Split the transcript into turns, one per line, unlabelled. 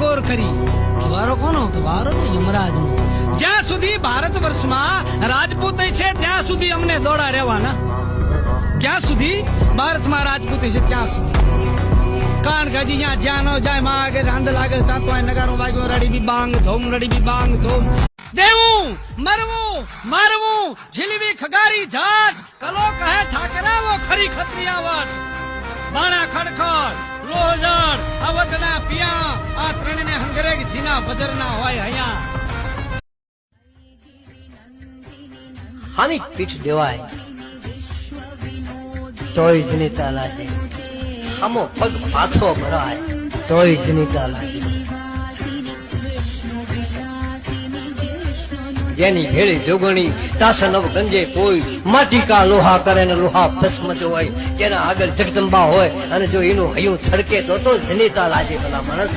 ટકોર કરી કે વારો કોનો? તો વારો તો યમરાજનો. જ્યાં સુધી ભારત વર્ષમાં રાજપૂત છે ત્યાં સુધી અમને દોડા રહેવાના. ક્યાં સુધી ભારતમાં રાજપૂત છે ત્યાં સુધી. કારણ કે હજી જ્યાં ન જાય માં આગળ આંદલ આગળ ત્યાં તો નગારો વાગ્યો રડી બી બાંગ ધોમ રડી બી બાંગ ધોમ. દેવું મરવું મારવું ઝીલવી ખગારી જાત કલો કહે ઠાકરા વો ખરી ખત્રિયાવટ. બાણા ખડખડ લોહજડ આવકના પિયા આ ત્રણને હંગરે જીના બજરના હોય હૈયા.
હાની પીઠ દેવાય તોય જનિતા લાગે, હામો પગ પાછો ભરાય તોય જનિતા લાગે. જેની ભેળી જોગણી તાસનવ ગંજે કોઈ, માટી કા લોહા કરે ને લોહા ભસ્મ જોવાય. જેના આગળ જગદંબા હોય અને જો એનું હૈયું થડકે તો જનિતા લાગે. ભલા માણસ